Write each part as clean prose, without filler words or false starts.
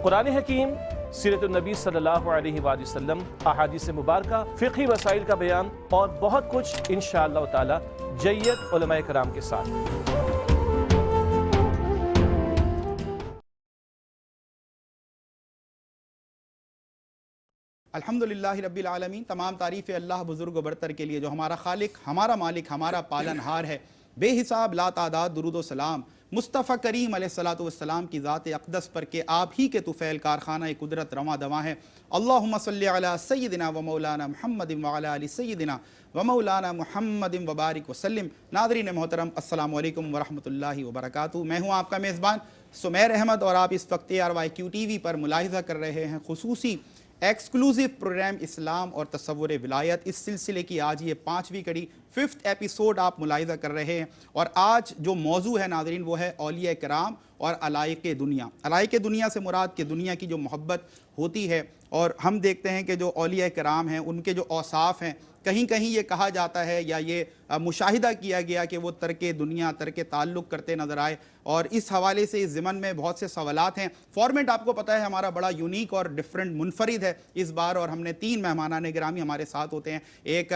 قرآن حکیم، سیرت النبی صلی اللہ علیہ وآلہ وسلم، احادیث مبارکہ، فقہی مسائل کا بیان اور بہت کچھ انشاءاللہ تعالی جید علماء کرام کے ساتھ۔ الحمدللہ رب العالمین، تمام تعریف اللہ بزرگ و برتر کے لیے جو ہمارا خالق، ہمارا مالک، ہمارا پالن ہار ہے۔ بے حساب لا تعداد درود و سلام مصطفیٰ کریم علیہ السلام کی ذات اقدس پر کہ آپ ہی کے طفیل کارخانہ قدرت رواں دواں ہے۔ اللہم صلی علی سیدنا و مولانا محمد وعلی آل سیدنا و مولانا محمد وبارک وسلم۔ ناظرین محترم، السلام علیکم ورحمۃ اللہ وبرکاتہ۔ میں ہوں آپ کا میزبان سمیر احمد اور آپ اس وقت RYQ TV پر ملاحظہ کر رہے ہیں خصوصی ایکسکلوزیو پروگرام اسلام اور تصور ولایت۔ اس سلسلے کی آج یہ 5ویں کڑی، 5th ایپیسوڈ آپ ملاحظہ کر رہے ہیں، اور آج جو موضوع ہے ناظرین وہ ہے اولیاء کرام اور علائق دنیا۔ علائق دنیا سے مراد کہ دنیا کی جو محبت ہوتی ہے، اور ہم دیکھتے ہیں کہ جو اولیاء کرام ہیں ان کے جو اوصاف ہیں، کہیں کہیں یہ کہا جاتا ہے یا یہ مشاہدہ کیا گیا کہ وہ ترک دنیا، ترک تعلق کرتے نظر آئے، اور اس حوالے سے اس ضمن میں بہت سے سوالات ہیں۔ فارمیٹ آپ کو پتہ ہے ہمارا بڑا یونیک اور ڈیفرنٹ، منفرد ہے اس بار، اور ہم نے 3 مہمانان گرامی ہمارے ساتھ ہوتے ہیں۔ ایک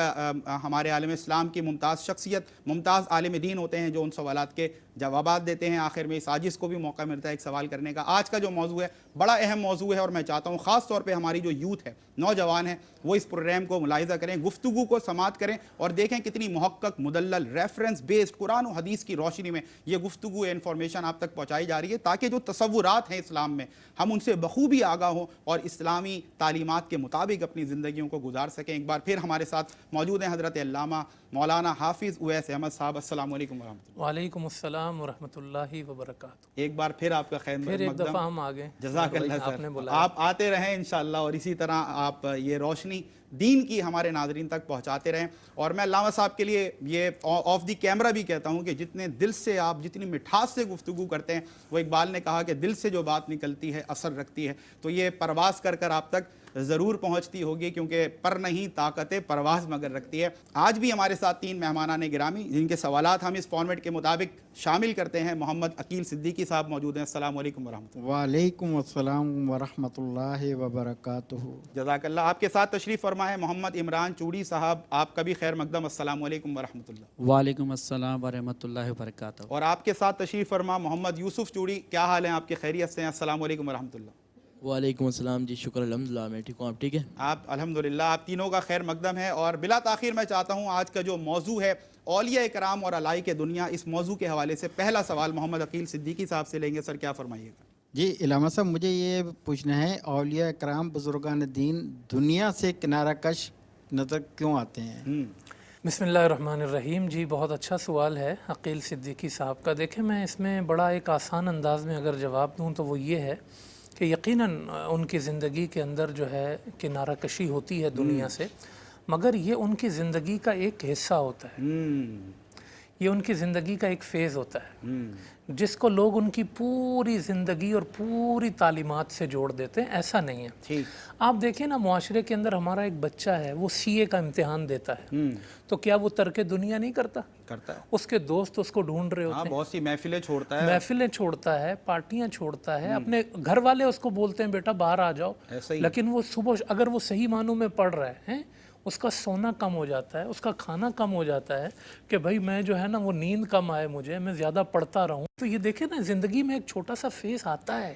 ہمارے عالم اسلام کی ممتاز شخصیت، ممتاز عالم دین ہوتے ہیں جو ان سوالات کے جوابات دیتے ہیں۔ آخر میں اس عاجز کو بھی موقع ملتا ہے ایک سوال کرنے کا۔ آج کا جو موضوع ہے بڑا اہم موضوع ہے، اور میں چاہتا ہوں خاص طور پہ ہماری جو یوتھ ہے، نوجوان ہیں، وہ اس پروگرام کو ملاحظہ کریں، گفتگو کو سماعت کریں، اور دیکھیں کتنی محقق، مدلل، ریفرنس بیسڈ قرآن و حدیث کی روشنی میں یہ گفتگو، انفارمیشن آپ تک پہنچائی جا رہی ہے، تاکہ جو تصورات ہیں اسلام میں ہم ان سے بخوبی آگاہ ہوں اور اسلامی تعلیمات کے مطابق اپنی زندگیوں کو گزار سکیں۔ ایک بار پھر ہمارے ساتھ موجود ہیں حضرت علامہ مولانا حافظ اویس احمد صاحب۔ السلام علیکم ورحمۃ اللہ۔ وعلیکم السلام ورحمۃ اللہ وبرکاتہ۔ ایک بار پھر آپ کا خیر پھر ایک دفعہ ہم آگے، جزاک اللہ سر، آپ آتے رہیں انشاءاللہ، اور اسی طرح آپ یہ روشنی دین کی ہمارے ناظرین تک پہنچاتے رہیں۔ اور میں علامہ صاحب کے لیے یہ آف دی کیمرہ بھی کہتا ہوں کہ جتنے دل سے آپ، جتنی مٹھاس سے گفتگو کرتے ہیں، وہ اقبال نے کہا کہ دل سے جو بات نکلتی ہے اثر رکھتی ہے، تو یہ پرواز کر کر آپ تک ضرور پہنچتی ہوگی، کیونکہ پر نہیں طاقت پرواز مگر رکھتی ہے۔ آج بھی ہمارے ساتھ 3 مہمانان گرامی جن کے سوالات ہم اس فارمیٹ کے مطابق شامل کرتے ہیں۔ محمد عقیل صدیقی صاحب موجود ہیں۔ السلام علیکم ورحمۃ اللہ۔ وعلیکم السلام ورحمۃ اللہ وبرکاتہ۔ جزاک اللہ۔ آپ کے ساتھ تشریف فرما ہے محمد عمران چوڑی صاحب، آپ کا بھی خیر مقدم۔ السلام علیکم ورحمۃ اللہ۔ وعلیکم السلام ورحمۃ اللہ وبرکاتہ۔ اور آپ کے ساتھ تشریف فرما محمد یوسف چوڑی، کیا حال ہیں آپ کے؟ خیریت سے ہیں؟ السلام علیکم ورحمۃ اللہ۔ وعلیکم السلام، جی شکر الحمدللہ، میں ٹھیک ہوں، آپ ٹھیک ہیں؟ آپ الحمدللہ، آپ تینوں کا خیر مقدم ہے۔ اور بلا تاخیر میں چاہتا ہوں آج کا جو موضوع ہے اولیاء کرام اور علائق دنیا، اس موضوع کے حوالے سے پہلا سوال محمد عقیل صدیقی صاحب سے لیں گے۔ سر کیا فرمائیے گا؟ جی علامہ صاحب، مجھے یہ پوچھنا ہے اولیاء کرام بزرگان دین دنیا سے کنارہ کش نظر کیوں آتے ہیں؟ بسم اللہ الرحمن الرحیم۔ جی بہت اچھا سوال ہے عقیل صدیقی صاحب کا۔ دیکھیں میں اس میں بڑا ایک آسان انداز میں اگر جواب دوں تو وہ یہ ہے کہ یقیناً ان کی زندگی کے اندر جو ہے کنارہ کشی ہوتی ہے دنیا سے، مگر یہ ان کی زندگی کا ایک حصہ ہوتا ہے، یہ ان کی زندگی کا ایک فیز ہوتا ہے جس کو لوگ ان کی پوری زندگی اور پوری تعلیمات سے جوڑ دیتے ہیں۔ ایسا نہیں ہے۔ آپ دیکھیں نا، معاشرے کے اندر ہمارا ایک بچہ ہے، وہ CA کا امتحان دیتا ہے، تو کیا وہ ترک دنیا نہیں کرتا ہے؟ اس کے دوست اس کو ڈھونڈ رہے ہوتے ہیں، بہت سی محفلیں چھوڑتا ہے، محفلیں چھوڑتا ہے، پارٹیاں چھوڑتا ہے، اپنے گھر والے اس کو بولتے ہیں بیٹا باہر آ جاؤ، لیکن وہ صبح اگر وہ صحیح معنوں میں پڑھ رہا ہے، اس کا سونا کم ہو جاتا ہے، اس کا کھانا کم ہو جاتا ہے کہ بھائی میں جو ہے نا وہ نیند کم آئے مجھے، میں زیادہ پڑھتا رہوں۔ تو یہ دیکھیں نا، زندگی میں ایک چھوٹا سا فیز آتا ہے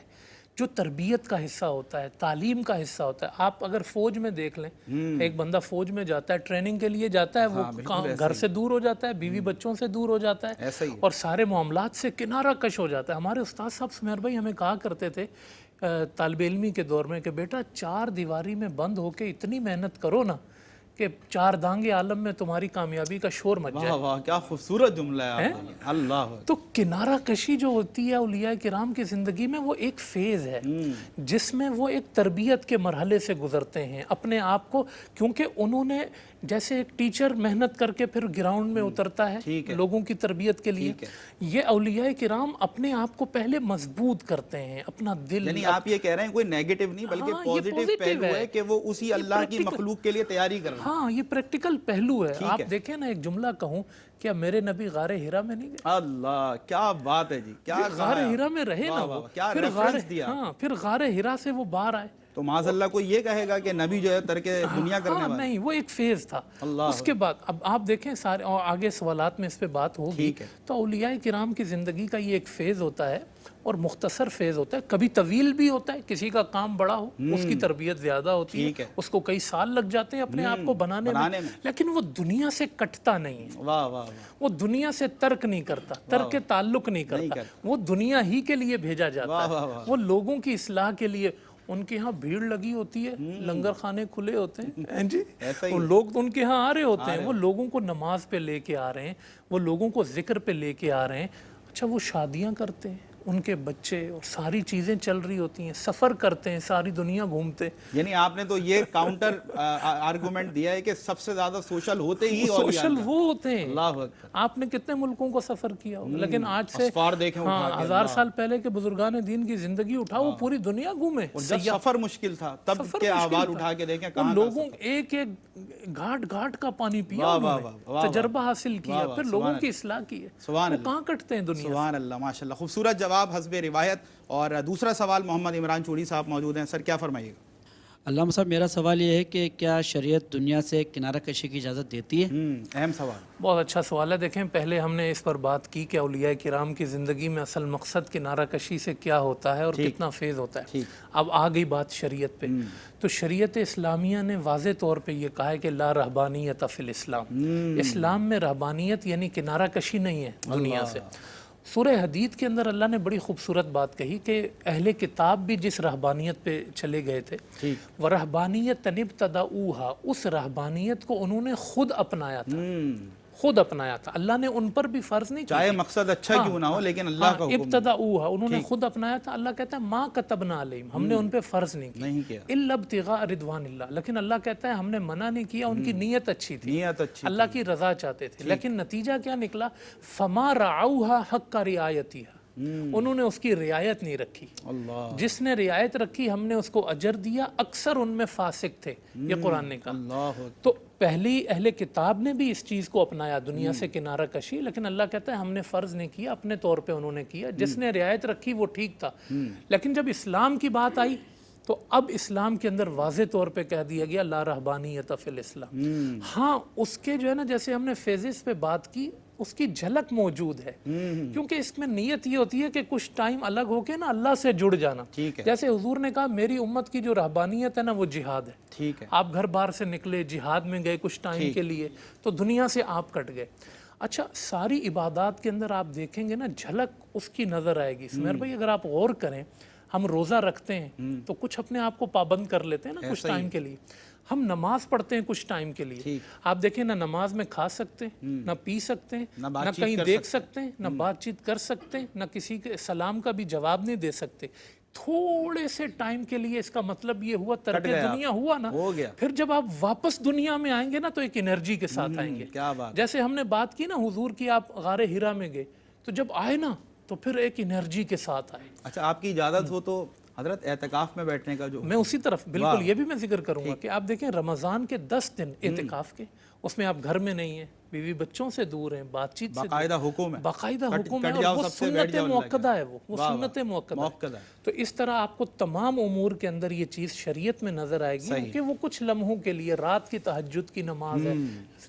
جو تربیت کا حصہ ہوتا ہے، تعلیم کا حصہ ہوتا ہے۔ آپ اگر فوج میں دیکھ لیں، ایک بندہ فوج میں جاتا ہے، ٹریننگ کے لیے جاتا ہے، وہ گھر سے دور ہو جاتا ہے، بیوی بچوں سے دور ہو جاتا ہے، اور سارے معاملات سے کنارہ کش ہو جاتا ہے۔ ہمارے استاد صاحب سمیر بھائی ہمیں کہا کرتے تھے طالب علمی کے دور میں کہ بیٹا 4 دیواری میں بند ہو کے اتنی محنت کرو نا کہ 4 دانگے عالم میں تمہاری کامیابی کا شور مچ جائے۔ واہ کیا خوبصورت جملہ ہے آپ نے، اللہ۔ تو کنارہ کشی جو ہوتی ہے اولیاء کرام کی زندگی میں، وہ ایک فیز ہے جس میں وہ ایک تربیت کے مرحلے سے گزرتے ہیں اپنے آپ کو، کیونکہ انہوں نے جیسے ایک ٹیچر محنت کر کے پھر گراؤنڈ میں اترتا ہے لوگوں کی تربیت کے لیے، یہ اولیاء کرام اپنے آپ کو پہلے مضبوط کرتے ہیں، اپنا دل۔ یعنی آپ یہ کہہ رہے ہیں کوئی نیگیٹو نہیں بلکہ پازیٹیو پہلو ہے کہ وہ اسی اللہ کی مخلوق کے لیے تیاری کر رہے ہیں۔ ہاں یہ پریکٹیکل پہلو ہے. آپ دیکھیں نا, ایک جملہ کہوں, کیا میرے نبی غار ہرا میں نہیں گئے؟ اللہ کیا بات ہے جی, کیا غار ہرا میں رہے نا وہ, کیا پھر ریفرنس دیا. ہاں پھر غار ہرا سے وہ باہر آئے. تو معاذ اللہ کوئی یہ کہے گا کہ نبی جو ہے ترک دنیا کرنے والا؟ نہیں, وہ ایک فیز تھا. اس کے بعد اب آپ دیکھیں سارے, اور آگے سوالات میں اس پہ بات ہوگی, تو اولیاء کرام کی زندگی کا یہ ایک فیز ہوتا ہے اور مختصر فیز ہوتا ہے. کبھی طویل بھی ہوتا ہے, کسی کا کام بڑا ہو, اس کی تربیت زیادہ ہوتی ہے, اس کو کئی سال لگ جاتے ہیں اپنے آپ کو بنانے میں, لیکن وہ دنیا سے کٹتا نہیں ہے. واہ واہ, وہ دنیا سے ترک نہیں کرتا, ترک تعلق نہیں کرتا, وہ دنیا ہی کے لیے بھیجا جاتا ہے. وہ لوگوں کی اصلاح کے لیے, ان کے ہاں بھیڑ لگی ہوتی ہے, لنگر خانے کھلے ہوتے ہیں جی, وہ لوگ ان کے ہاں آ رہے ہوتے ہیں, وہ لوگوں کو نماز پہ لے کے آ رہے ہیں, وہ لوگوں کو ذکر پہ لے کے آ رہے ہیں. اچھا وہ شادیاں کرتے ہیں, ان کے بچے اور ساری چیزیں چل رہی ہوتی ہیں, سفر کرتے ہیں, ساری دنیا گھومتے. یعنی آپ نے تو یہ کاؤنٹر آرگومنٹ دیا ہے کہ سب سے زیادہ سوشل ہوتے ہی سوشل وہ ہوتے ہیں. اللہ اکبر. آپ نے کتنے ملکوں کو سفر کیا ہوگا, لیکن آج سے 1000 سال پہلے کے بزرگان دین کی زندگی اٹھاؤ, وہ پوری دنیا گھومے. جب سفر مشکل تھا تب کے احوال اٹھا کے دیکھیں کہاں لوگوں ایک ایک گھاٹ کا پانی پیا, تجربہ حاصل کیا, پھر لوگوں کی اصلاح کی ہے. وہ کہاں کٹتے ہیں دنیا. سبحان اللہ, ماشاءاللہ, خوبصورت جواب حسب روایت. اور دوسرا سوال محمد عمران چوڑی صاحب موجود ہیں. سر کیا فرمائیے گا؟ علامہ صاحب میرا سوال یہ ہے کہ کیا شریعت دنیا سے کنارہ کشی کی اجازت دیتی ہے؟ اہم سوال. بہت اچھا سوال ہے. دیکھیں پہلے ہم نے اس پر بات کی کہ اولیاء کرام کی زندگی میں اصل مقصد کنارہ کشی سے کیا ہوتا ہے اور کتنا فیض ہوتا ہے. اب آ گئی بات شریعت پہ, تو شریعت اسلامیہ نے واضح طور پہ یہ کہا ہے کہ لا رہبانیت فی الاسلام. اسلام میں رہبانیت یعنی کنارہ کشی نہیں ہے دنیا سے. سورہ حدید کے اندر اللہ نے بڑی خوبصورت بات کہی کہ اہل کتاب بھی جس رہبانیت پہ چلے گئے تھے, وَرَهْبَانِيَةً ابْتَدَعُوهَا, اس رہبانیت کو انہوں نے خود اپنایا تھا. خود اپنایا تھا. اللہ نے ان پر بھی فرض نہیں کیا, چاہے مقصد اچھا کیوں نہ ہو, لیکن اللہ کا حکم ابتداؤہا, انہوں نے خود اپنایا تھا. اللہ کہتا ہے ما کتبنا علیہم, ہم نے ان پہ فرض نہیں کیا, الا ابتغاء رضوان اللہ, لیکن اللہ کہتا ہے ہم نے منع نہیں کیا, ان کی نیت اچھی تھی, اللہ کی رضا چاہتے تھے, لیکن نتیجہ کیا نکلا, فما رعوها حق رعایتها, انہوں نے اس کی رعایت نہیں رکھی. جس نے رعایت رکھی ہم نے اس کو اجر دیا. اکثر ان میں فاسق تھے, یہ قرآن نے کہا. تو پہلی اہل کتاب نے بھی اس چیز کو اپنایا, دنیا سے کنارہ کشی, لیکن اللہ کہتا ہے ہم نے فرض نہیں کیا, اپنے طور پہ انہوں نے کیا. جس نے رعایت رکھی وہ ٹھیک تھا. لیکن جب اسلام کی بات آئی تو اب اسلام کے اندر واضح طور پہ کہہ دیا گیا لا رہبانیت فی الاسلام. ہاں اس کے جو ہے نا, جیسے ہم نے فیزز پہ بات کی, اس کی جھلک موجود ہے, کیونکہ اس میں نیت یہ ہوتی ہے کہ کچھ ٹائم الگ ہو کے نا اللہ سے جڑ جانا. جیسے حضور نے کہا میری امت کی جو رہبانیت ہے نا وہ جہاد ہے. آپ گھر بار سے نکلے, جہاد میں گئے کچھ ٹائم کے لیے, تو دنیا سے آپ کٹ گئے. اچھا ساری عبادات کے اندر آپ دیکھیں گے نا جھلک اس کی نظر آئے گی. سمیر بھائی اگر آپ غور کریں, ہم روزہ رکھتے ہیں تو کچھ اپنے آپ کو پابند کر لیتے ہیں نا کچھ ٹائم کے لیے. ہم نماز پڑھتے ہیں کچھ ٹائم کے لیے. آپ دیکھیں نہ نماز میں کھا سکتے ہیں, نہ پی سکتے ہیں, نہ کہیں دیکھ سکتے ہیں, نہ بات چیت کر سکتے ہیں, نہ کسی کے سلام کا بھی جواب نہیں دے سکتے. تھوڑے سے ٹائم کے لیے اس کا مطلب یہ ہوا ترک دنیا ہوا نا. پھر جب آپ واپس دنیا میں آئیں گے نا تو ایک انرجی کے ساتھ آئیں گے. جیسے ہم نے بات کی نا حضور کی, آپ غار ہرا میں گئے تو جب آئے نا تو پھر ایک انرجی کے ساتھ آئے. اچھا آپ کی اجازت ہو تو حضرت اعتکاف میں بیٹھنے کا جو میں اسی طرف بالکل یہ بھی میں ذکر کروں گا کہ آپ دیکھیں رمضان کے 10 دن اعتکاف کے, اس میں آپ گھر میں نہیں ہیں, بیوی بچوں سے دور ہیں, بات چیت سے باقاعدہ حکم ہے, باقاعدہ حکم ہے, اور وہ سنت موقدہ ہے, وہ سنت موقدہ ہے. تو اس طرح آپ کو تمام امور کے اندر یہ چیز شریعت میں نظر آئے گی کہ وہ کچھ لمحوں کے لیے, رات کی تہجد کی نماز ہے,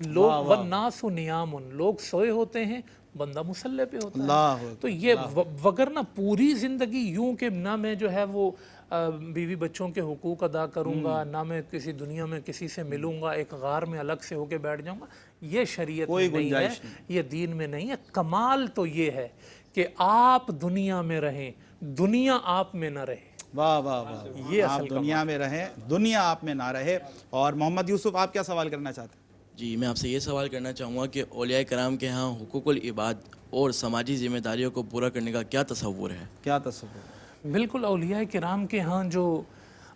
لوگ والناس نیام, لوگ سوئے ہوتے ہیں, بندہ مسلح پہ ہوتا ہے. تو یہ وگرنہ پوری زندگی یوں کہ نہ میں جو ہے وہ بیوی بچوں کے حقوق ادا کروں گا, نہ میں کسی دنیا میں کسی سے ملوں گا, ایک غار میں الگ سے ہو کے بیٹھ جاؤں گا, یہ شریعت میں نہیں ہے, یہ دین میں نہیں ہے. کمال تو یہ ہے کہ آپ دنیا میں رہیں, دنیا آپ میں نہ رہے. واہ واہ واہ, یہ آپ دنیا میں رہیں, دنیا آپ میں نہ رہے. اور محمد یوسف آپ کیا سوال کرنا چاہتے ہیں؟ جی میں آپ سے یہ سوال کرنا چاہوں گا کہ اولیاء کرام کے ہاں حقوق العباد اور سماجی ذمہ داریوں کو پورا کرنے کا کیا تصور ہے؟ کیا تصور؟ بالکل اولیاء کرام کے ہاں جو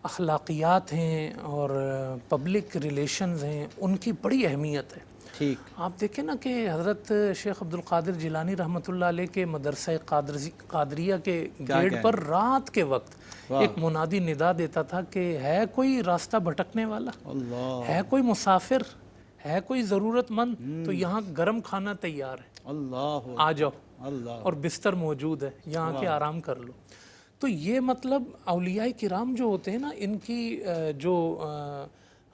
اخلاقیات ہیں اور پبلک ریلیشنز ہیں ان کی بڑی اہمیت ہے. ٹھیک آپ دیکھیں نا کہ حضرت شیخ عبد القادر جیلانی رحمۃ اللہ علیہ کے مدرسہ قادریہ کے گیٹ پر رات کے وقت ایک منادی ندا دیتا تھا کہ ہے کوئی راستہ بھٹکنے والا، اللہ ہے کوئی مسافر، ہے کوئی ضرورت مند، تو یہاں گرم کھانا تیار ہے، اللہ آ جاؤ، اللہ اور بستر موجود ہے، یہاں کے آرام کر لو۔ تو یہ مطلب اولیاء کرام جو ہوتے ہیں نا، ان کی جو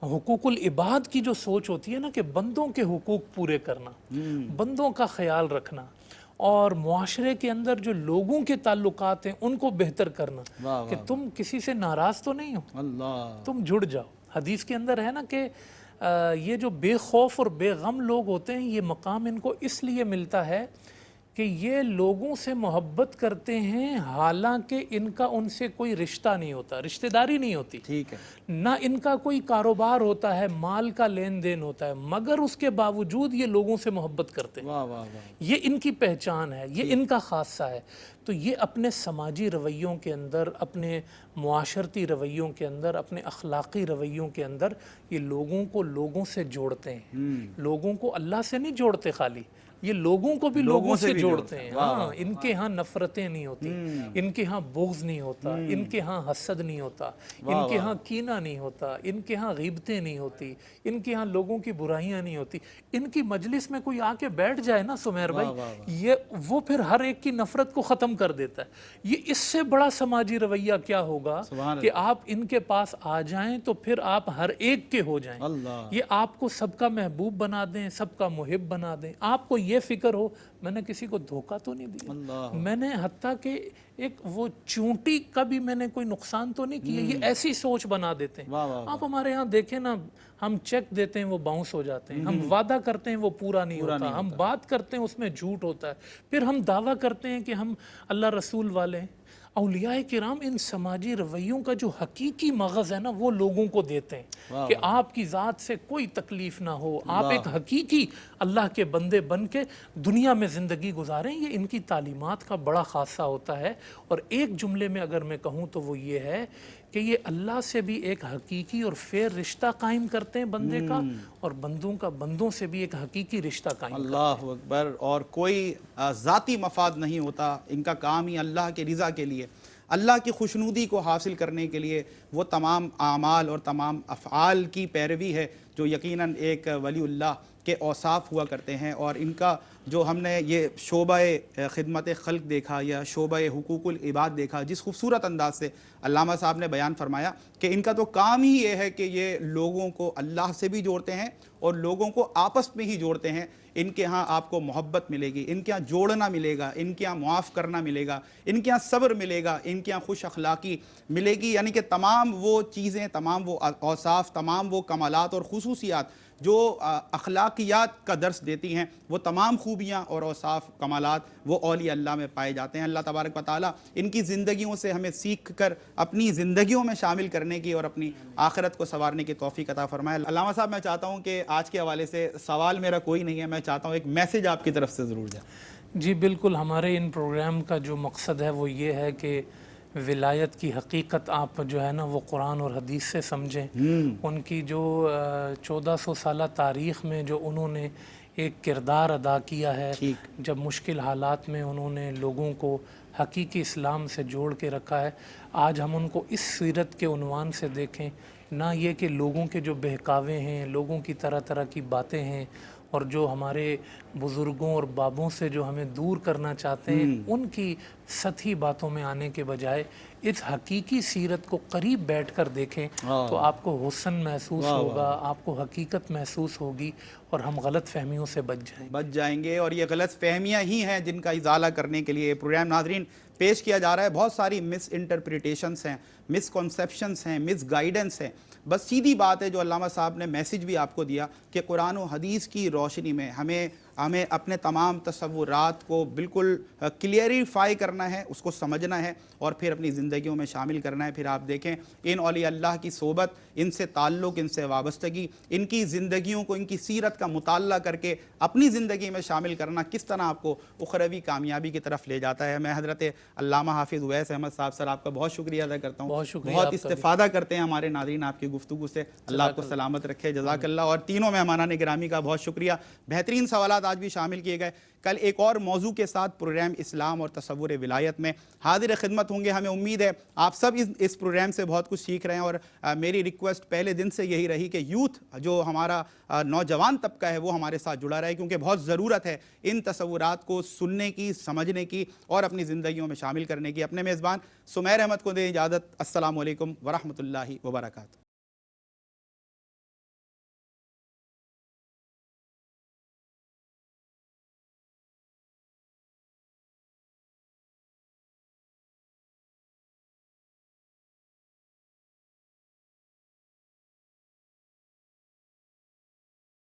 حقوق العباد کی جو سوچ ہوتی ہے نا کہ بندوں کے حقوق پورے کرنا، بندوں کا خیال رکھنا، اور معاشرے کے اندر جو لوگوں کے تعلقات ہیں ان کو بہتر کرنا، کہ تم کسی سے ناراض تو نہیں ہو، اللہ تم جڑ جاؤ۔ حدیث کے اندر ہے نا کہ یہ جو بے خوف اور بے غم لوگ ہوتے ہیں، یہ مقام ان کو اس لیے ملتا ہے کہ یہ لوگوں سے محبت کرتے ہیں، حالانکہ ان کا ان سے کوئی رشتہ نہیں ہوتا، رشتہ داری نہیں ہوتی، ٹھیک ہے نہ ان کا کوئی کاروبار ہوتا ہے، مال کا لین دین ہوتا ہے، مگر اس کے باوجود یہ لوگوں سے محبت کرتے ہیں۔ واہ واہ واہ یہ ان کی پہچان ہے، یہ ان کا خاصہ ہے۔ تو یہ اپنے سماجی رویوں کے اندر، اپنے معاشرتی رویوں کے اندر، اپنے اخلاقی رویوں کے اندر یہ لوگوں کو لوگوں سے جوڑتے ہیں، لوگوں کو اللہ سے نہیں جوڑتے خالی، یہ لوگوں کو بھی لوگوں سے جوڑتے ہیں۔ ہاں، ان کے ہاں نفرتیں نہیں ہوتی، ان کے ہاں بغض نہیں ہوتا، ان کے ہاں حسد نہیں ہوتا، ان کے ہاں کینہ نہیں ہوتا، ان کے ہاں غیبتیں نہیں ہوتی، ان کے ہاں لوگوں کی برائیاں نہیں ہوتی۔ ان کی مجلس میں کوئی آ کے بیٹھ جائے نا سمیر بھائی، یہ وہ پھر ہر ایک کی نفرت کو ختم کر دیتا ہے۔ یہ اس سے بڑا سماجی رویہ کیا ہوگا کہ آپ ان کے پاس آ جائیں تو پھر آپ ہر ایک کے ہو جائیں، یہ آپ کو سب کا محبوب بنا دیں، سب کا محب بنا دیں۔ آپ کو یہ فکر ہو میں نے کسی کو دھوکہ تو نہیں دیا، میں نے حتیٰ کہ ایک وہ چونٹی کا بھی میں نے کوئی نقصان تو نہیں کیا، یہ ایسی سوچ بنا دیتے ہیں۔ آپ ہمارے ہاں دیکھیں نا، ہم چیک دیتے ہیں وہ باؤنس ہو جاتے ہیں، ہم وعدہ کرتے ہیں وہ پورا نہیں ہوتا، ہم بات کرتے ہیں اس میں جھوٹ ہوتا ہے، پھر ہم دعویٰ کرتے ہیں کہ ہم اللہ رسول والے ہیں۔ اولیاء کرام ان سماجی رویوں کا جو حقیقی مغز ہے نا، وہ لوگوں کو دیتے ہیں کہ آپ کی ذات سے کوئی تکلیف نہ ہو، آپ ایک حقیقی اللہ کے بندے بن کے دنیا میں زندگی گزاریں۔ یہ ان کی تعلیمات کا بڑا خاصہ ہوتا ہے۔ اور ایک جملے میں اگر میں کہوں تو وہ یہ ہے کہ یہ اللہ سے بھی ایک حقیقی اور فیر رشتہ قائم کرتے ہیں بندے کا، اور بندوں کا بندوں سے بھی ایک حقیقی رشتہ قائم کرتے ہیں۔ اللہ اکبر۔ اور کوئی ذاتی مفاد نہیں ہوتا، ان کا کام ہی اللہ کے رضا کے لیے، اللہ کی خوشنودی کو حاصل کرنے کے لیے وہ تمام اعمال اور تمام افعال کی پیروی ہے جو یقیناً ایک ولی اللہ کے اوصاف ہوا کرتے ہیں۔ اور ان کا جو ہم نے یہ شعبہ خدمت خلق دیکھا یا شعبہ حقوق العباد دیکھا، جس خوبصورت انداز سے علامہ صاحب نے بیان فرمایا کہ ان کا تو کام ہی یہ ہے کہ یہ لوگوں کو اللہ سے بھی جوڑتے ہیں اور لوگوں کو آپس میں ہی جوڑتے ہیں۔ ان کے ہاں آپ کو محبت ملے گی، ان کے ہاں جوڑنا ملے گا، ان کے ہاں معاف کرنا ملے گا، ان کے ہاں صبر ملے گا، ان کے ہاں خوش اخلاقی ملے گی، یعنی کہ تمام وہ چیزیں، تمام وہ اوصاف، تمام وہ کمالات اور خصوصیات جو اخلاقیات کا درس دیتی ہیں، وہ تمام خوبیاں اور اوصاف کمالات وہ اولیاء اللہ میں پائے جاتے ہیں۔ اللہ تبارک و تعالیٰ ان کی زندگیوں سے ہمیں سیکھ کر اپنی زندگیوں میں شامل کرنے کی اور اپنی آخرت کو سنوارنے کی توفیق عطا فرمائے۔ علامہ صاحب، میں چاہتا ہوں کہ آج کے حوالے سے سوال میرا کوئی نہیں ہے، میں چاہتا ہوں ایک میسج آپ کی طرف سے ضرور جائے۔ جی بالکل، ہمارے ان پروگرام کا جو مقصد ہے وہ یہ ہے کہ ولایت کی حقیقت آپ جو ہے نا وہ قرآن اور حدیث سے سمجھیں۔ ان کی جو 1400 سالہ تاریخ میں جو انہوں نے ایک کردار ادا کیا ہے، جب مشکل حالات میں انہوں نے لوگوں کو حقیقی اسلام سے جوڑ کے رکھا ہے، آج ہم ان کو اس سیرت کے عنوان سے دیکھیں، نہ یہ کہ لوگوں کے جو بہکاوے ہیں، لوگوں کی طرح طرح کی باتیں ہیں، اور جو ہمارے بزرگوں اور بابوں سے جو ہمیں دور کرنا چاہتے ہیں، ان کی سطحی باتوں میں آنے کے بجائے اس حقیقی سیرت کو قریب بیٹھ کر دیکھیں تو آپ کو حسن محسوس ہوگا، آپ کو حقیقت محسوس ہوگی، اور ہم غلط فہمیوں سے بچ جائیں گے۔ اور یہ غلط فہمیاں ہی ہیں جن کا ازالہ کرنے کے لیے پروگرام ناظرین پیش کیا جا رہا ہے۔ بہت ساری مس انٹرپریٹیشنز ہیں، مس کنسیپشنز ہیں، مس گائیڈنس ہیں۔ بس سیدھی بات ہے جو علامہ صاحب نے میسج بھی آپ کو دیا کہ قرآن و حدیث کی روشنی میں ہمیں ہمیں اپنے تمام تصورات کو بالکل کلیئریفائی کرنا ہے، اس کو سمجھنا ہے اور پھر اپنی زندگیوں میں شامل کرنا ہے۔ پھر آپ دیکھیں ان اولیاء اللہ کی صحبت، ان سے تعلق، ان سے وابستگی، ان کی زندگیوں کو، ان کی سیرت کا مطالعہ کر کے اپنی زندگی میں شامل کرنا کس طرح آپ کو اخروی کامیابی کی طرف لے جاتا ہے۔ میں حضرت علامہ حافظ اویس احمد صاحب سر آپ کا بہت شکریہ ادا کرتا ہوں، بہت شکریہ بہت آپ کا بھی۔ استفادہ کرتے ہیں ہمارے ناظرین آپ کی گفتگو سے، اللہ آپ کو سلامت رکھے، جزاک اللہ۔ اور تینوں مہمانان گرامی کا بہت شکریہ، بہترین سوالات آج بھی شامل کیے گئے۔ کل ایک اور موضوع کے ساتھ پروگرام اسلام اور تصور ولایت میں حاضر خدمت ہوں گے۔ ہمیں امید ہے آپ سب اس پروگرام سے بہت کچھ سیکھ رہے ہیں، اور میری ریکویسٹ پہلے دن سے یہی رہی کہ یوتھ جو ہمارا نوجوان طبقہ ہے وہ ہمارے ساتھ جڑا رہے، کیونکہ بہت ضرورت ہے ان تصورات کو سننے کی، سمجھنے کی اور اپنی زندگیوں میں شامل کرنے کی۔ اپنے میزبان سمیر احمد کو دیں اجازت۔ السلام علیکم ورحمۃ اللہ وبرکاتہ۔